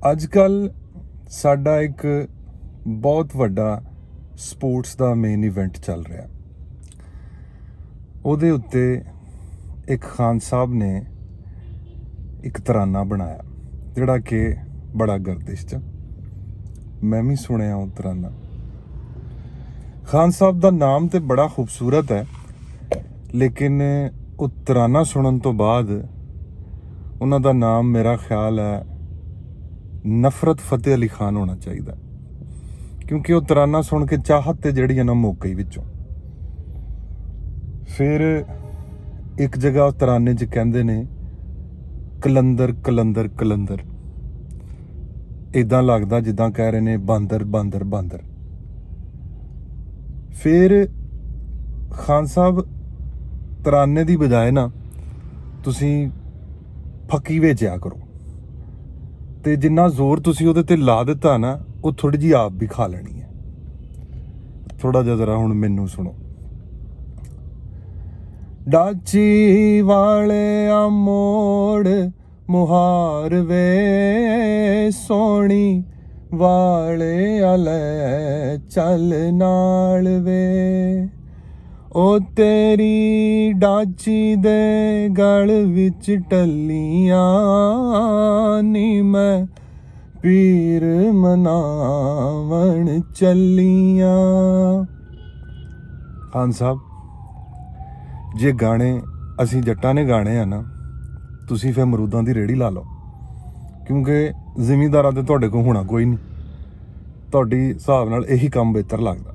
ਅੱਜ-ਕੱਲ ਸਾਡਾ ਇੱਕ ਬਹੁਤ ਵੱਡਾ ਸਪੋਰਟਸ ਦਾ ਮੇਨ ਇਵੈਂਟ ਚੱਲ ਰਿਹਾ। ਉਹਦੇ ਉੱਤੇ ਇੱਕ ਖਾਨ ਸਾਹਿਬ ਨੇ ਇੱਕ ਤਰਾਨਾ ਬਣਾਇਆ ਜਿਹੜਾ ਕਿ ਬੜਾ ਗਰਦਿਸ਼ 'ਚ, ਮੈਂ ਵੀ ਸੁਣਿਆ ਉਹ ਤਰਾਨਾ। ਖਾਨ ਸਾਹਿਬ ਦਾ ਨਾਮ ਤੇ ਬੜਾ ਖੂਬਸੂਰਤ ਹੈ, ਲੇਕਿਨ ਉਹ ਤਰਾਨਾ ਸੁਣਨ ਤੋਂ ਬਾਅਦ ਉਹਨਾਂ ਦਾ ਨਾਮ ਮੇਰਾ ਖਿਆਲ ਹੈ ਨਫ਼ਰਤ ਫਤਿਹ ਅਲੀ ਖਾਨ ਹੋਣਾ ਚਾਹੀਦਾ, ਕਿਉਂਕਿ ਉਹ ਤਰਾਨਾ ਸੁਣ ਕੇ ਚਾਹਤ ਤੇ ਜਿਹੜੀ ਹੈ ਨਾ ਮੁੱਕ ਗਈ ਵਿੱਚੋਂ। ਫਿਰ ਇੱਕ ਜਗ੍ਹਾ ਉਹ ਤਰਾਨੇ 'ਚ ਕਹਿੰਦੇ ਨੇ ਕਲੰਦਰ ਕਲੰਦਰ ਕਲੰਦਰ, ਇੱਦਾਂ ਲੱਗਦਾ ਜਿੱਦਾਂ ਕਹਿ ਰਹੇ ਨੇ ਬਾਂਦਰ ਬਾਂਦਰ ਬਾਂਦਰ। ਫਿਰ ਖਾਨ ਸਾਹਿਬ ਤਰਾਨੇ ਦੀ ਬਜਾਏ ਨਾ ਤੁਸੀਂ ਫੱਕੀ ਵੇਚਿਆ ਕਰੋ, ਤੇ ਜਿੰਨਾ ਜ਼ੋਰ ਤੁਸੀਂ ਉਹਦੇ ਤੇ ਲਾ ਦਿੱਤਾ ਨਾ ਉਹ ਥੋੜੀ ਜਿਹੀ ਆਪ ਵੀ ਖਾ ਲੈਣੀ ਹੈ। ਥੋੜਾ ਜਿਹਾ ਜ਼ਰਾ ਹੁਣ ਮੈਨੂੰ ਸੁਣੋ। ਡਾਚੀ ਵਾਲਿਆ ਮੋੜ ਮੁਹਾਰ ਵੇ ਸੋਹਣੀ ਵਾਲੇ ਆਲੇ ਚੱਲ ਨਾਲ ਵੇ, ਉਹ ਤੇਰੀ ਡਾਚੀ ਦੇ ਗਲ ਵਿੱਚ ਟੱਲੀਆਂ ਨੀ ਮੈਂ ਪੀਰ ਮਨਾਵਣ ਚੱਲੀਆਂ। ਖਾਨ ਸਾਹਿਬ, ਜੇ ਗਾਣੇ ਅਸੀਂ ਜੱਟਾਂ ਨੇ ਗਾਣੇ ਆ ਨਾ, ਤੁਸੀਂ ਫਿਰ ਅਮਰੂਦਾਂ ਦੀ ਰੇਹੜੀ ਲਾ ਲਓ, ਕਿਉਂਕਿ ਜ਼ਿਮੀਂਦਾਰਾਂ ਤੇ ਤੁਹਾਡੇ ਕੋਲ ਹੋਣਾ ਕੋਈ ਨਹੀਂ। ਤੁਹਾਡੀ ਹਿਸਾਬ ਨਾਲ ਇਹੀ ਕੰਮ ਬਿਹਤਰ ਲੱਗਦਾ।